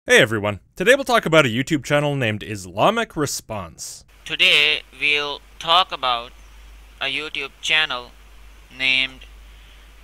Hey everyone, today we'll talk about a YouTube channel named Islamic Response. Today we'll talk about a YouTube channel named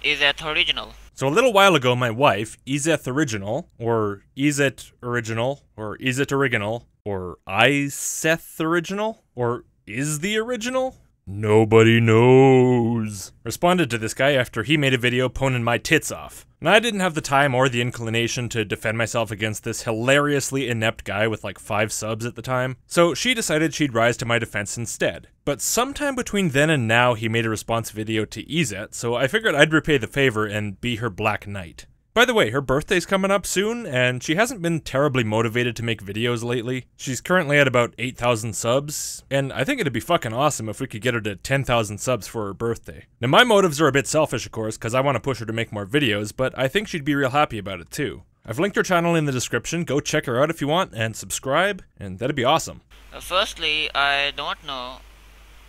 Iseth Original. So a little while ago my wife, Iseth Original, or Iseth Original, or Iseth Original, or Iseth Original, or Is the Original? Nobody knows. Responded to this guy after he made a video poning my tits off. And I didn't have the time or the inclination to defend myself against this hilariously inept guy with like 5 subs at the time, so she decided she'd rise to my defense instead. But sometime between then and now he made a response video to Iseth, so I figured I'd repay the favor and be her Black Knight. By the way, her birthday's coming up soon, and she hasn't been terribly motivated to make videos lately. She's currently at about 8,000 subs, and I think it'd be fucking awesome if we could get her to 10,000 subs for her birthday. Now my motives are a bit selfish of course, because I want to push her to make more videos, but I think she'd be real happy about it too. I've linked her channel in the description, go check her out if you want, and subscribe, and that'd be awesome. Firstly, I don't know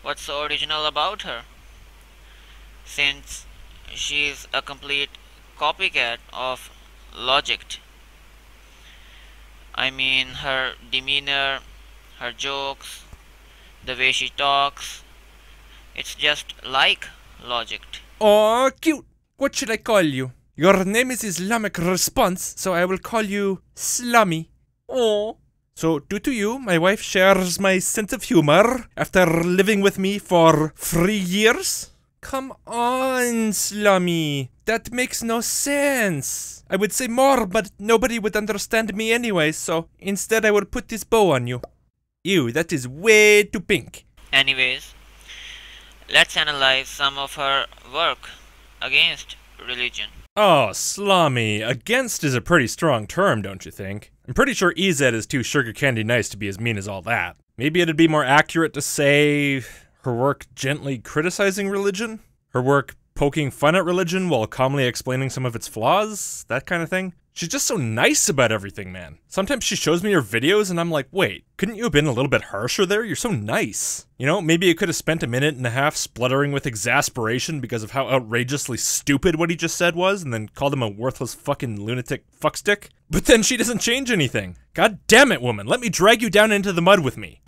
what's so original about her, since she's a complete copycat of Logicked. I mean, her demeanor, her jokes, the way she talks, it's just like Logicked. Aw, cute! What should I call you? Your name is Islamic Response, so I will call you Slummy. Aw. So, due to you, my wife shares my sense of humor after living with me for 3 years? Come on, Slummy. That makes no sense. I would say more, but nobody would understand me anyway, so instead I will put this bow on you. Ew, that is way too pink. Anyways, let's analyze some of her work against religion. Oh, Slummy. Against is a pretty strong term, don't you think? I'm pretty sure Iseth is too sugar candy nice to be as mean as all that. Maybe it'd be more accurate to say her work gently criticizing religion? Her work poking fun at religion while calmly explaining some of its flaws? That kind of thing? She's just so nice about everything, man. Sometimes she shows me her videos and I'm like, wait, couldn't you have been a little bit harsher there? You're so nice. You know, maybe you could have spent a minute and a half spluttering with exasperation because of how outrageously stupid what he just said was and then called him a worthless fucking lunatic fuckstick. But then she doesn't change anything. God damn it, woman, let me drag you down into the mud with me.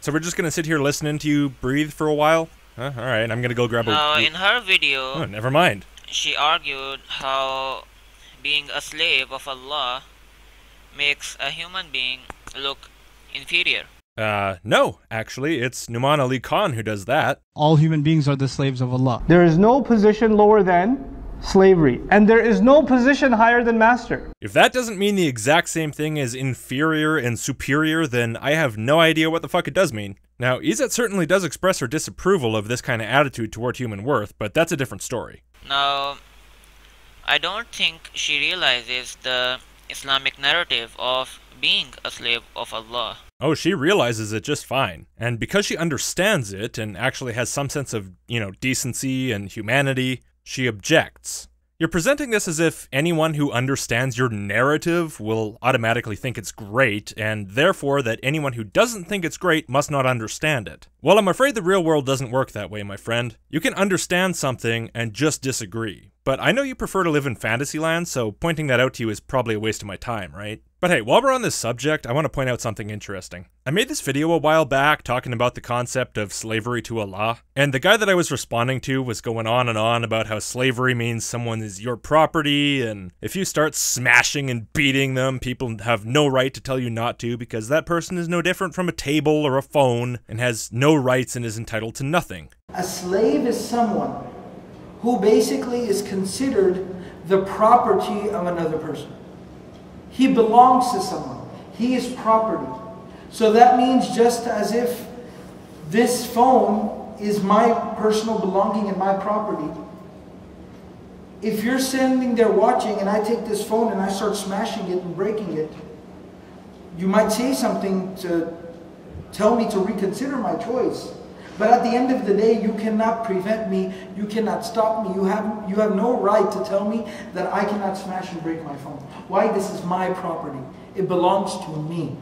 So we're just gonna sit here listening to you breathe for a while? Alright, I'm gonna go grab a... Now, in her video, Oh, never mind. she argued how being a slave of Allah makes a human being look inferior. No, actually, it's Numan Ali Khan who does that. All human beings are the slaves of Allah. There is no position lower than slavery, and there is no position higher than master. If that doesn't mean the exact same thing as inferior and superior, then I have no idea what the fuck it does mean. Now, Iseth certainly does express her disapproval of this kind of attitude toward human worth, but that's a different story. Now, I don't think she realizes the Islamic narrative of being a slave of Allah. Oh, she realizes it just fine. And because she understands it and actually has some sense of, decency and humanity, she objects. You're presenting this as if anyone who understands your narrative will automatically think it's great, and therefore that anyone who doesn't think it's great must not understand it. Well, I'm afraid the real world doesn't work that way, my friend. You can understand something and just disagree. But I know you prefer to live in Fantasyland, so pointing that out to you is probably a waste of my time, right? But hey, while we're on this subject, I want to point out something interesting. I made this video a while back talking about the concept of slavery to Allah, and the guy that I was responding to was going on and on about how slavery means someone is your property, and if you start smashing and beating them, people have no right to tell you not to because that person is no different from a table or a phone and has no rights and is entitled to nothing. A slave is someone who basically is considered the property of another person. He belongs to someone. He is property. So that means just as if this phone is my personal belonging and my property, if you're standing there watching and I take this phone and I start smashing it and breaking it, you might say something to tell me to reconsider my choice. But at the end of the day, you cannot prevent me, you cannot stop me, you have no right to tell me that I cannot smash and break my phone. Why? This is my property. It belongs to me.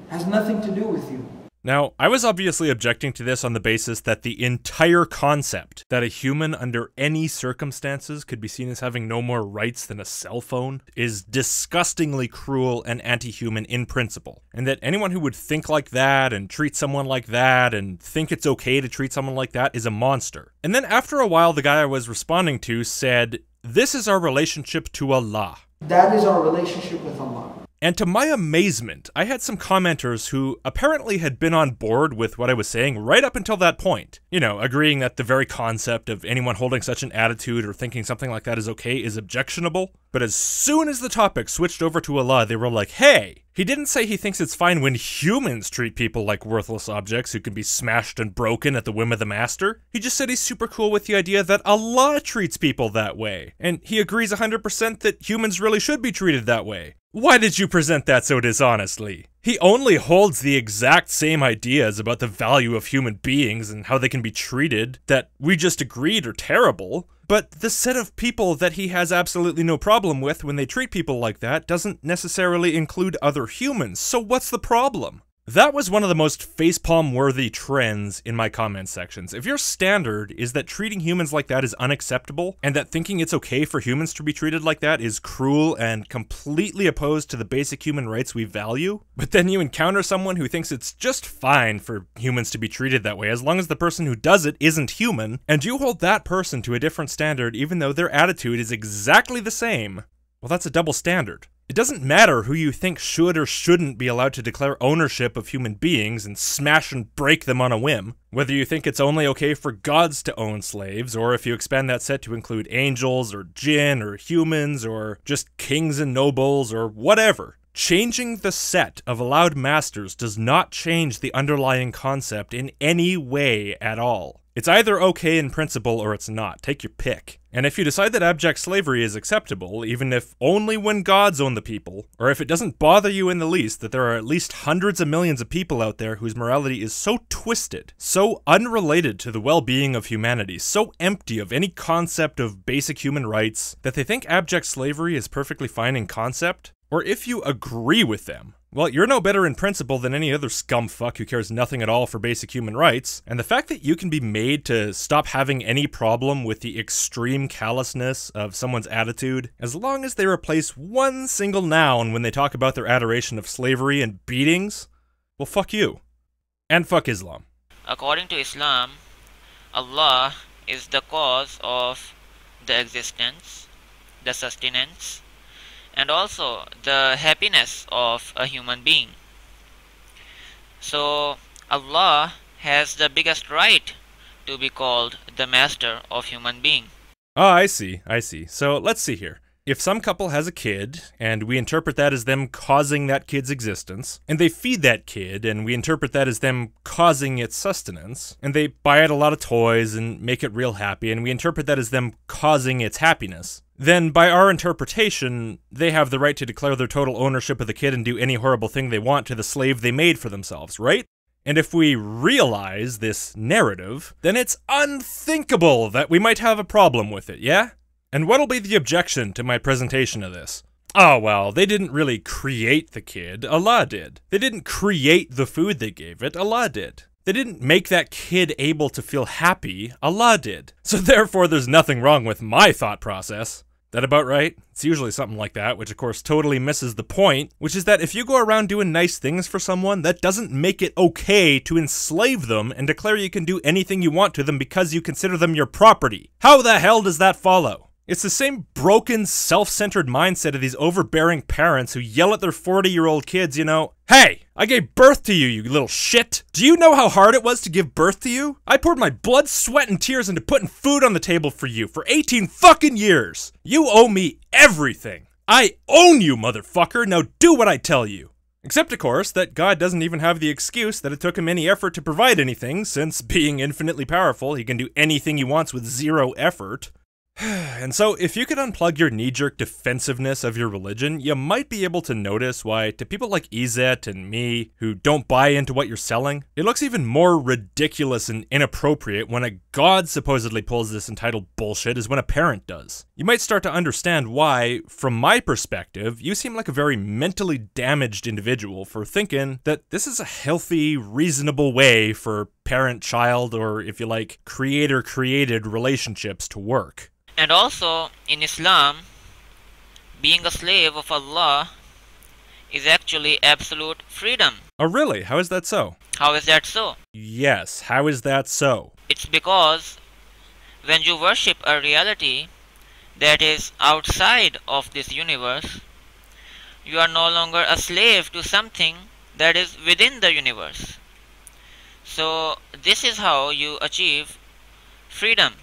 It has nothing to do with you. Now, I was obviously objecting to this on the basis that the entire concept that a human under any circumstances could be seen as having no more rights than a cell phone is disgustingly cruel and anti-human in principle, and that anyone who would think like that and treat someone like that and think it's okay to treat someone like that is a monster. And then after a while, the guy I was responding to said, "This is our relationship to Allah." That is our relationship with Allah. And to my amazement, I had some commenters who apparently had been on board with what I was saying right up until that point. You know, agreeing that the very concept of anyone holding such an attitude or thinking something like that is okay is objectionable. But as soon as the topic switched over to Allah, they were like, hey, he didn't say he thinks it's fine when humans treat people like worthless objects who can be smashed and broken at the whim of the master. He just said he's super cool with the idea that Allah treats people that way. And he agrees 100% that humans really should be treated that way. Why did you present that so dishonestly? He only holds the exact same ideas about the value of human beings and how they can be treated that we just agreed are terrible, but the set of people that he has absolutely no problem with when they treat people like that doesn't necessarily include other humans, so what's the problem? That was one of the most facepalm-worthy trends in my comment sections. If your standard is that treating humans like that is unacceptable, and that thinking it's okay for humans to be treated like that is cruel and completely opposed to the basic human rights we value, but then you encounter someone who thinks it's just fine for humans to be treated that way as long as the person who does it isn't human, and you hold that person to a different standard even though their attitude is exactly the same, well, that's a double standard. It doesn't matter who you think should or shouldn't be allowed to declare ownership of human beings and smash and break them on a whim. Whether you think it's only okay for gods to own slaves, or if you expand that set to include angels, or jinn, or humans, or just kings and nobles, or whatever. Changing the set of allowed masters does not change the underlying concept in any way at all. It's either okay in principle or it's not. Take your pick. And if you decide that abject slavery is acceptable, even if only when gods own the people, or if it doesn't bother you in the least that there are at least hundreds of millions of people out there whose morality is so twisted, so unrelated to the well-being of humanity, so empty of any concept of basic human rights, that they think abject slavery is perfectly fine in concept, or if you agree with them, well, you're no better in principle than any other scumfuck who cares nothing at all for basic human rights, and the fact that you can be made to stop having any problem with the extreme callousness of someone's attitude, as long as they replace one single noun when they talk about their adoration of slavery and beatings, well, fuck you. And fuck Islam. According to Islam, Allah is the cause of the existence, the sustenance, and also the happiness of a human being. So Allah has the biggest right to be called the master of human being. Oh, I see. So let's see here. If some couple has a kid, and we interpret that as them causing that kid's existence, and they feed that kid, and we interpret that as them causing its sustenance, and they buy it a lot of toys and make it real happy, and we interpret that as them causing its happiness, then by our interpretation, they have the right to declare their total ownership of the kid and do any horrible thing they want to the slave they made for themselves, right? And if we realize this narrative, then it's unthinkable that we might have a problem with it, yeah? And what'll be the objection to my presentation of this? Oh, well, they didn't really create the kid, Allah did. They didn't create the food they gave it, Allah did. They didn't make that kid able to feel happy, Allah did. So therefore, there's nothing wrong with my thought process. That about right? It's usually something like that, which of course totally misses the point, which is that if you go around doing nice things for someone, that doesn't make it okay to enslave them and declare you can do anything you want to them because you consider them your property. How the hell does that follow? It's the same broken, self-centered mindset of these overbearing parents who yell at their 40-year-old kids, you know, "Hey, I gave birth to you, you little shit! Do you know how hard it was to give birth to you? I poured my blood, sweat, and tears into putting food on the table for you for 18 fucking years! You owe me everything! I own you, motherfucker! Now do what I tell you!" Except, of course, that God doesn't even have the excuse that it took him any effort to provide anything, since, being infinitely powerful, he can do anything he wants with zero effort. And so, if you could unplug your knee-jerk defensiveness of your religion, you might be able to notice why, to people like Iseth and me, who don't buy into what you're selling, it looks even more ridiculous and inappropriate when a god supposedly pulls this entitled bullshit as when a parent does. You might start to understand why, from my perspective, you seem like a very mentally damaged individual for thinking that this is a healthy, reasonable way for parent-child, or if you like, creator-created relationships to work. And also, in Islam, being a slave of Allah is actually absolute freedom. Oh really? How is that so? How is that so? Yes, how is that so? It's because when you worship a reality that is outside of this universe, you are no longer a slave to something that is within the universe. So this is how you achieve freedom.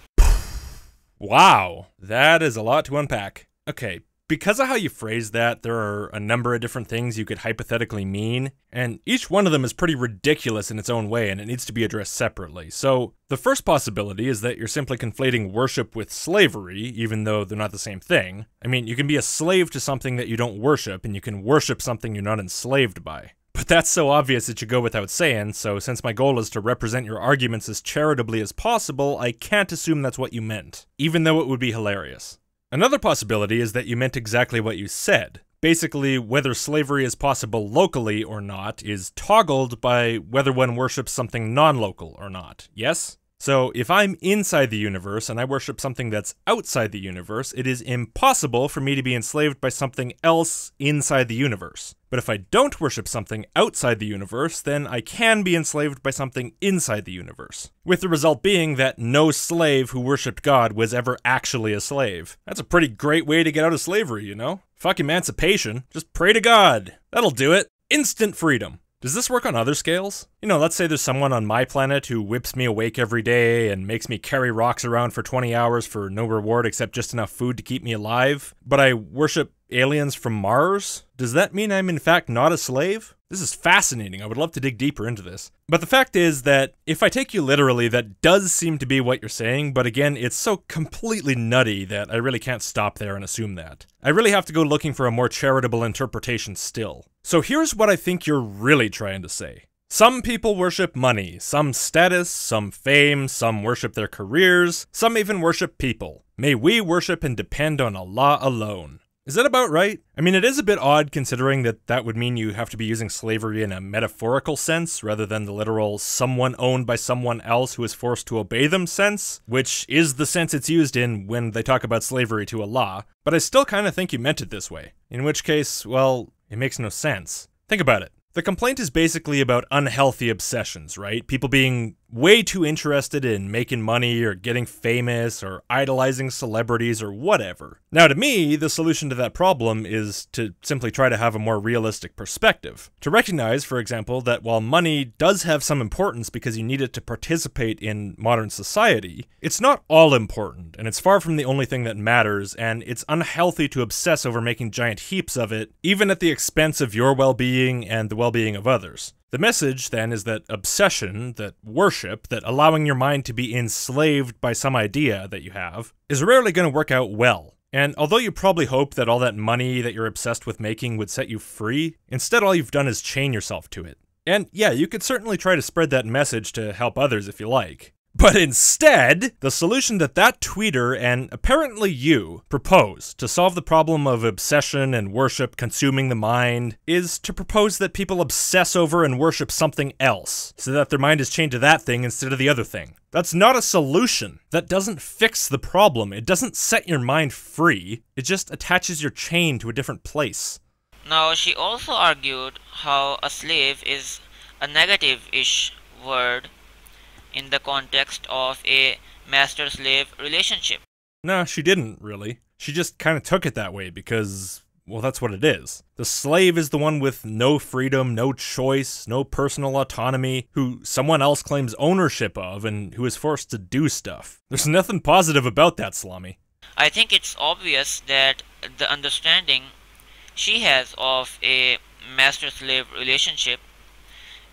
Wow, that is a lot to unpack. Okay, because of how you phrase that, there are a number of different things you could hypothetically mean, and each one of them is pretty ridiculous in its own way, and it needs to be addressed separately. So, the first possibility is that you're simply conflating worship with slavery, even though they're not the same thing. I mean, you can be a slave to something that you don't worship, and you can worship something you're not enslaved by. But that's so obvious it should go without saying, so since my goal is to represent your arguments as charitably as possible, I can't assume that's what you meant, even though it would be hilarious. Another possibility is that you meant exactly what you said. Basically, whether slavery is possible locally or not is toggled by whether one worships something non-local or not, yes? So, if I'm inside the universe and I worship something that's outside the universe, it is impossible for me to be enslaved by something else inside the universe. But if I don't worship something outside the universe, then I can be enslaved by something inside the universe. With the result being that no slave who worshipped God was ever actually a slave. That's a pretty great way to get out of slavery, you know? Fuck emancipation. Just pray to God. That'll do it. Instant freedom. Does this work on other scales? You know, let's say there's someone on my planet who whips me awake every day and makes me carry rocks around for 20 hours for no reward except just enough food to keep me alive, but I worship aliens from Mars? Does that mean I'm in fact not a slave? This is fascinating. I would love to dig deeper into this. But the fact is that if I take you literally, that does seem to be what you're saying, but again, it's so completely nutty that I really can't stop there and assume that. I really have to go looking for a more charitable interpretation still. So here's what I think you're really trying to say. Some people worship money, some status, some fame, some worship their careers, some even worship people. May we worship and depend on Allah alone. Is that about right? I mean, it is a bit odd considering that that would mean you have to be using slavery in a metaphorical sense rather than the literal someone owned by someone else who is forced to obey them sense, which is the sense it's used in when they talk about slavery to Allah, but I still kind of think you meant it this way. In which case, well, it makes no sense. Think about it. The complaint is basically about unhealthy obsessions, right? People being way too interested in making money or getting famous or idolizing celebrities or whatever. Now to me, the solution to that problem is to simply try to have a more realistic perspective. To recognize, for example, that while money does have some importance because you need it to participate in modern society, it's not all important, and it's far from the only thing that matters, and it's unhealthy to obsess over making giant heaps of it, even at the expense of your well-being and the well-being of others. The message, then, is that obsession, that worship, that allowing your mind to be enslaved by some idea that you have, is rarely going to work out well. And although you probably hope that all that money that you're obsessed with making would set you free, instead all you've done is chain yourself to it. And yeah, you could certainly try to spread that message to help others if you like. But instead, the solution that tweeter and apparently you propose to solve the problem of obsession and worship consuming the mind is to propose that people obsess over and worship something else so that their mind is chained to that thing instead of the other thing. That's not a solution. That doesn't fix the problem. It doesn't set your mind free. It just attaches your chain to a different place. Now, she also argued how a slave is a negative-ish word in the context of a master-slave relationship. No, she didn't, really. She just kind of took it that way because, well, that's what it is. The slave is the one with no freedom, no choice, no personal autonomy, who someone else claims ownership of and who is forced to do stuff. There's nothing positive about that, Salami. I think it's obvious that the understanding she has of a master-slave relationship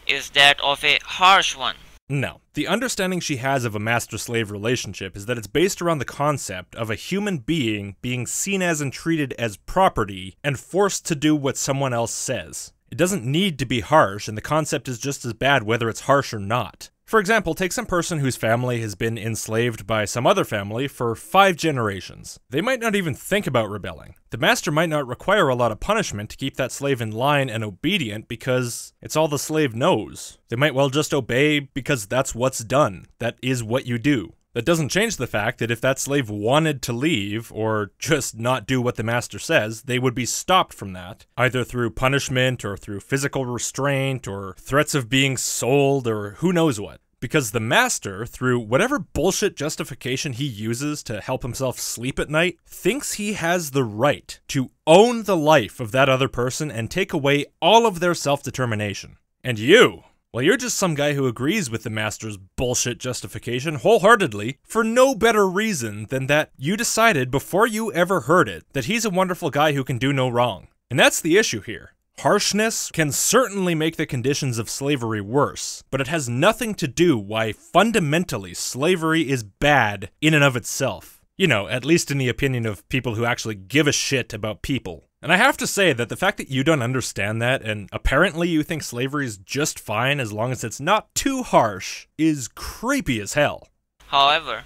is that of a harsh one. No. The understanding she has of a master-slave relationship is that it's based around the concept of a human being seen as and treated as property and forced to do what someone else says. It doesn't need to be harsh, and the concept is just as bad whether it's harsh or not. For example, take some person whose family has been enslaved by some other family for 5 generations. They might not even think about rebelling. The master might not require a lot of punishment to keep that slave in line and obedient because it's all the slave knows. They might well just obey because that's what's done. That is what you do. That doesn't change the fact that if that slave wanted to leave, or just not do what the master says, they would be stopped from that, either through punishment, or through physical restraint, or threats of being sold, or who knows what. Because the master, through whatever bullshit justification he uses to help himself sleep at night, thinks he has the right to own the life of that other person and take away all of their self-determination. And you, well, you're just some guy who agrees with the master's bullshit justification wholeheartedly for no better reason than that you decided before you ever heard it that he's a wonderful guy who can do no wrong. And that's the issue here. Harshness can certainly make the conditions of slavery worse, but it has nothing to do why fundamentally slavery is bad in and of itself. You know, at least in the opinion of people who actually give a shit about people. And I have to say that the fact that you don't understand that, and apparently you think slavery is just fine as long as it's not too harsh, is creepy as hell. However,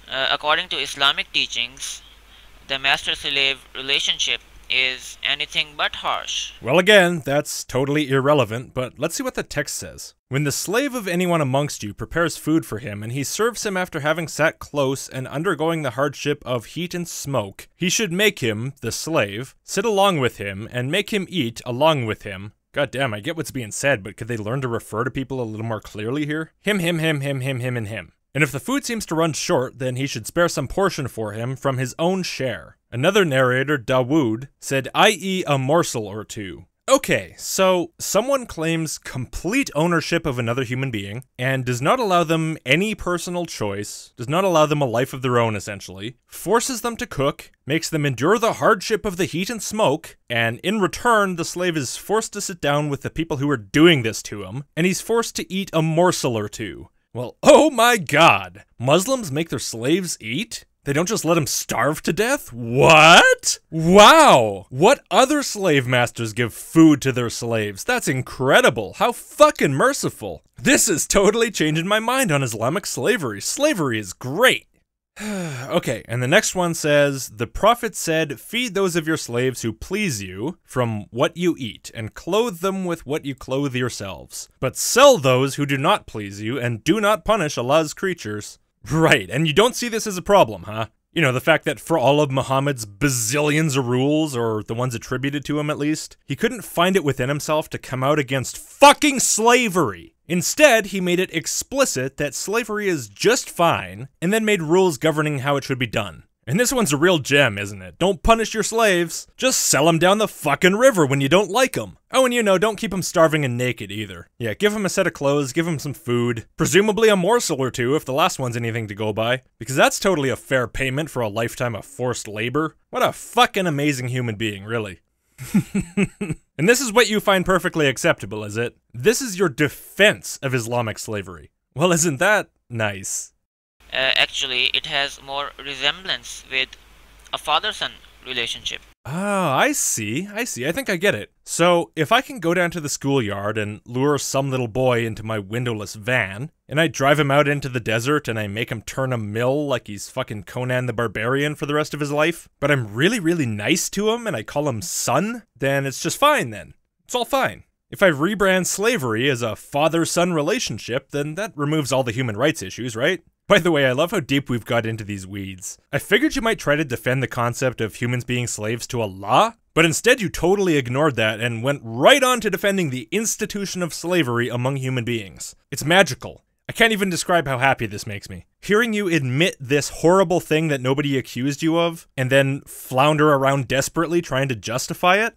according to Islamic teachings, the master-slave relationship is anything but harsh. Well, again, that's totally irrelevant, but let's see what the text says. When the slave of anyone amongst you prepares food for him, and he serves him after having sat close and undergoing the hardship of heat and smoke, he should make him, the slave, sit along with him, and make him eat along with him. God damn, I get what's being said, but could they learn to refer to people a little more clearly here? Him, and him. And if the food seems to run short, then he should spare some portion for him from his own share. Another narrator, Dawood, said, i.e. a morsel or two. Okay, so someone claims complete ownership of another human being, and does not allow them any personal choice, does not allow them a life of their own essentially, forces them to cook, makes them endure the hardship of the heat and smoke, and in return the slave is forced to sit down with the people who are doing this to him, and he's forced to eat a morsel or two. Well, oh my god! Muslims make their slaves eat? They don't just let them starve to death? What? Wow! What other slave masters give food to their slaves? That's incredible! How fucking merciful! This is totally changing my mind on Islamic slavery. Slavery is great! Okay, and the next one says, the Prophet said, feed those of your slaves who please you from what you eat, and clothe them with what you clothe yourselves. But sell those who do not please you, and do not punish Allah's creatures. Right, and you don't see this as a problem, huh? You know, the fact that for all of Muhammad's bazillions of rules, or the ones attributed to him at least, he couldn't find it within himself to come out against fucking slavery! Instead, he made it explicit that slavery is just fine, and then made rules governing how it should be done. And this one's a real gem, isn't it? Don't punish your slaves. Just sell them down the fucking river when you don't like them. Oh, and you know, don't keep them starving and naked either. Yeah, give them a set of clothes, give them some food. Presumably a morsel or two if the last one's anything to go by. Because that's totally a fair payment for a lifetime of forced labor. What a fucking amazing human being, really. And this is what you find perfectly acceptable, is it? This is your defense of Islamic slavery. Well, isn't that nice? Actually, it has more resemblance with a father-son relationship. Oh, I see. I think I get it. So, if I can go down to the schoolyard and lure some little boy into my windowless van, and I drive him out into the desert and I make him turn a mill like he's fucking Conan the Barbarian for the rest of his life, but I'm really, really nice to him and I call him son, then it's just fine then. It's all fine. If I rebrand slavery as a father-son relationship, then that removes all the human rights issues, right? By the way, I love how deep we've got into these weeds. I figured you might try to defend the concept of humans being slaves to Allah, but instead you totally ignored that and went right on to defending the institution of slavery among human beings. It's magical. I can't even describe how happy this makes me. Hearing you admit this horrible thing that nobody accused you of, and then flounder around desperately trying to justify it?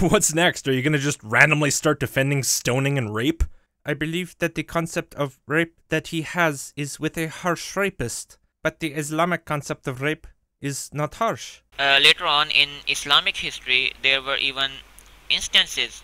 What's next? Are you gonna just randomly start defending stoning and rape? I believe that the concept of rape that he has is with a harsh rapist, but the Islamic concept of rape is not harsh. Later on in Islamic history, there were even instances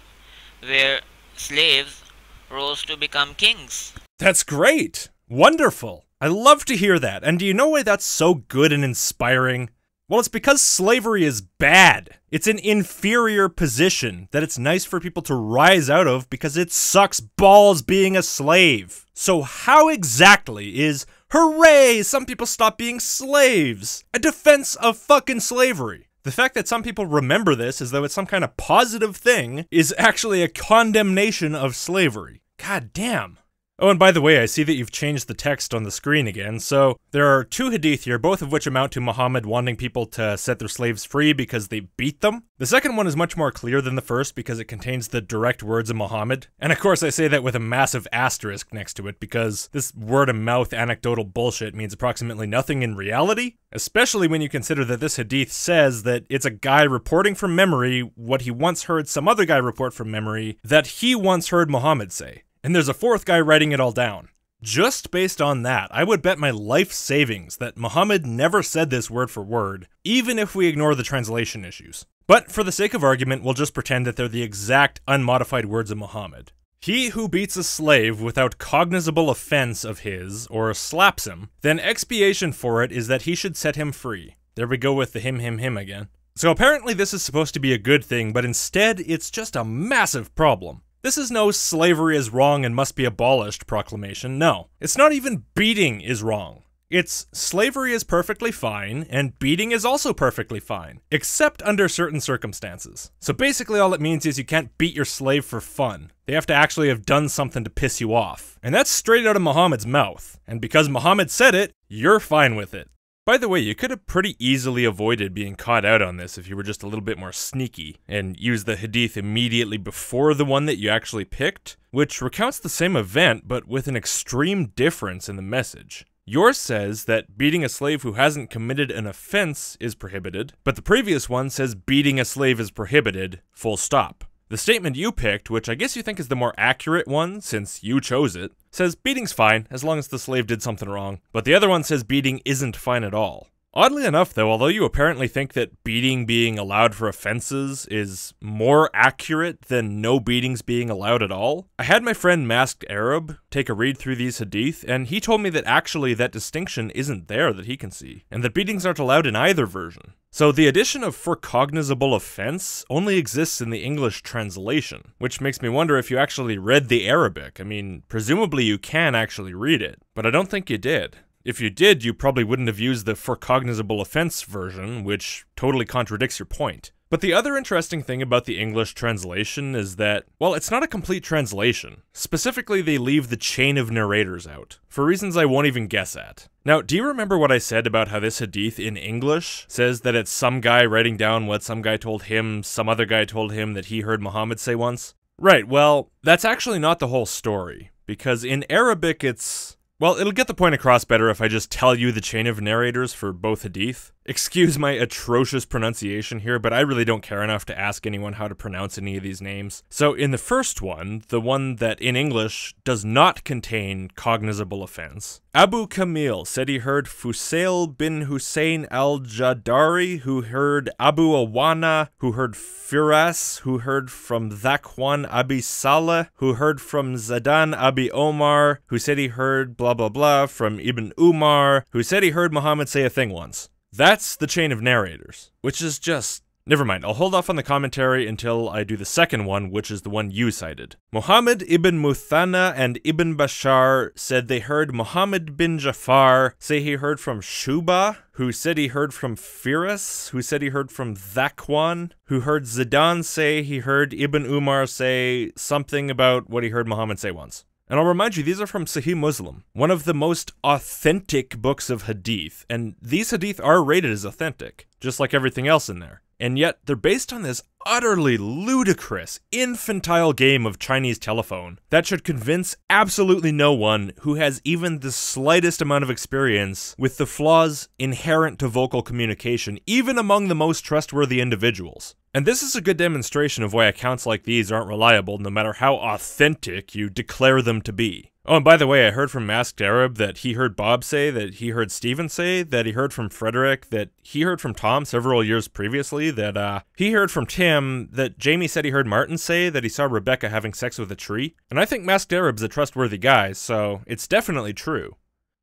where slaves rose to become kings. That's great. Wonderful. I love to hear that. And do you know why that's so good and inspiring? Well, it's because slavery is bad. It's an inferior position that it's nice for people to rise out of because it sucks balls being a slave. So how exactly is, hooray, some people stop being slaves, a defense of fucking slavery? The fact that some people remember this as though it's some kind of positive thing is actually a condemnation of slavery. God damn. Oh, and by the way, I see that you've changed the text on the screen again, so there are two hadith here, both of which amount to Muhammad wanting people to set their slaves free because they beat them. The second one is much more clear than the first because it contains the direct words of Muhammad. And of course I say that with a massive asterisk next to it because this word-of-mouth anecdotal bullshit means approximately nothing in reality, especially when you consider that this hadith says that it's a guy reporting from memory what he once heard some other guy report from memory that he once heard Muhammad say. And there's a fourth guy writing it all down. Just based on that, I would bet my life savings that Muhammad never said this word for word, even if we ignore the translation issues. But for the sake of argument, we'll just pretend that they're the exact unmodified words of Muhammad. He who beats a slave without cognizable offense of his, or slaps him, then expiation for it is that he should set him free. There we go with the him again. So apparently this is supposed to be a good thing, but instead it's just a massive problem. This is no slavery is wrong and must be abolished proclamation, no. It's not even beating is wrong. It's slavery is perfectly fine, and beating is also perfectly fine, except under certain circumstances. So basically all it means is you can't beat your slave for fun. They have to actually have done something to piss you off. And that's straight out of Muhammad's mouth. And because Muhammad said it, you're fine with it. By the way, you could have pretty easily avoided being caught out on this if you were just a little bit more sneaky, and used the hadith immediately before the one that you actually picked, which recounts the same event but with an extreme difference in the message. Yours says that beating a slave who hasn't committed an offense is prohibited, but the previous one says beating a slave is prohibited, full stop. The statement you picked, which I guess you think is the more accurate one since you chose it, says beating's fine as long as the slave did something wrong, but the other one says beating isn't fine at all. Oddly enough though, although you apparently think that beating being allowed for offenses is more accurate than no beatings being allowed at all, I had my friend Masked Arab take a read through these hadith, and he told me that actually that distinction isn't there that he can see, and that beatings aren't allowed in either version. So the addition of for cognizable offense only exists in the English translation, which makes me wonder if you actually read the Arabic. I mean, presumably you can actually read it, but I don't think you did. If you did, you probably wouldn't have used the for cognizable offense version, which totally contradicts your point. But the other interesting thing about the English translation is that, well, it's not a complete translation. Specifically, they leave the chain of narrators out, for reasons I won't even guess at. Now, do you remember what I said about how this hadith in English says that it's some guy writing down what some guy told him, some other guy told him that he heard Muhammad say once? Right, well, that's actually not the whole story, because in Arabic it's... Well, it'll get the point across better if I just tell you the chain of narrators for both hadith. Excuse my atrocious pronunciation here, but I really don't care enough to ask anyone how to pronounce any of these names. So in the first one, the one that in English does not contain cognizable offense, Abu Kamil said he heard Fusail bin Hussein al-Jadari, who heard Abu Awana, who heard Firas, who heard from Dhakwan Abi Saleh, who heard from Zadan Abi Omar, who said he heard blah blah blah from Ibn Umar, who said he heard Muhammad say a thing once. That's the chain of narrators, which is just... Never mind, I'll hold off on the commentary until I do the second one, which is the one you cited. Muhammad ibn Muthanna and Ibn Bashar said they heard Muhammad bin Jafar say he heard from Shuba, who said he heard from Firas, who said he heard from Dhakwan, who heard Zidan say he heard Ibn Umar say something about what he heard Muhammad say once. And I'll remind you, these are from Sahih Muslim, one of the most authentic books of hadith, and these hadith are rated as authentic, just like everything else in there. And yet, they're based on this utterly ludicrous, infantile game of Chinese telephone that should convince absolutely no one who has even the slightest amount of experience with the flaws inherent to vocal communication, even among the most trustworthy individuals. And this is a good demonstration of why accounts like these aren't reliable no matter how authentic you declare them to be. Oh, and by the way, I heard from Masked Arab that he heard Bob say, that he heard Steven say, that he heard from Frederick, that he heard from Tom several years previously, that he heard from Tim, that Jamie said he heard Martin say that he saw Rebecca having sex with a tree. And I think Masked Arab's a trustworthy guy, so it's definitely true.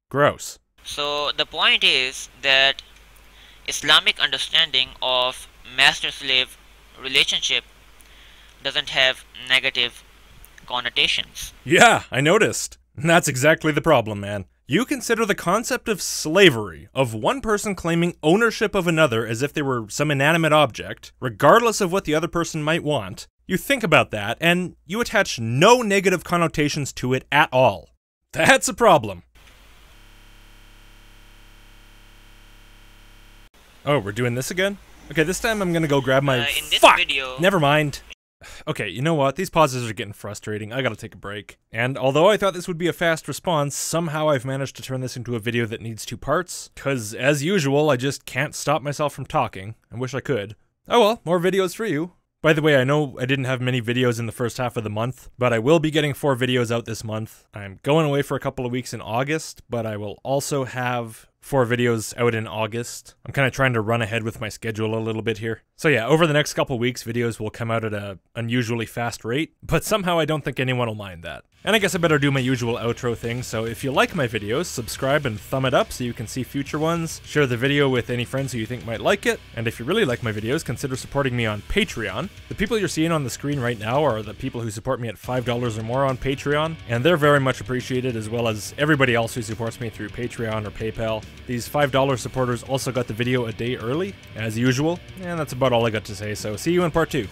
Gross. So the point is that Islamic understanding of master-slave relationship doesn't have negative connotations. Yeah, I noticed. That's exactly the problem, man. You consider the concept of slavery, of one person claiming ownership of another as if they were some inanimate object, regardless of what the other person might want. You think about that, and you attach no negative connotations to it at all. That's a problem. Oh, we're doing this again? Okay, this time I'm gonna go grab my... in this Fuck! video... Never mind. Okay, you know what? These pauses are getting frustrating. I gotta take a break. And although I thought this would be a fast response, somehow I've managed to turn this into a video that needs 2 parts. Cause, as usual, I just can't stop myself from talking. I wish I could. Oh well, more videos for you. By the way, I know I didn't have many videos in the first half of the month, but I will be getting 4 videos out this month. I'm going away for a couple of weeks in August, but I will also have 4 videos out in August. I'm kind of trying to run ahead with my schedule a little bit here. So yeah, over the next couple weeks, videos will come out at an unusually fast rate, but somehow I don't think anyone will mind that. And I guess I better do my usual outro thing, so if you like my videos, subscribe and thumb it up so you can see future ones. Share the video with any friends who you think might like it, and if you really like my videos, consider supporting me on Patreon. The people you're seeing on the screen right now are the people who support me at $5 or more on Patreon, and they're very much appreciated, as well as everybody else who supports me through Patreon or PayPal. These $5 supporters also got the video a day early, as usual, and that's about all I got to say, so see you in part 2.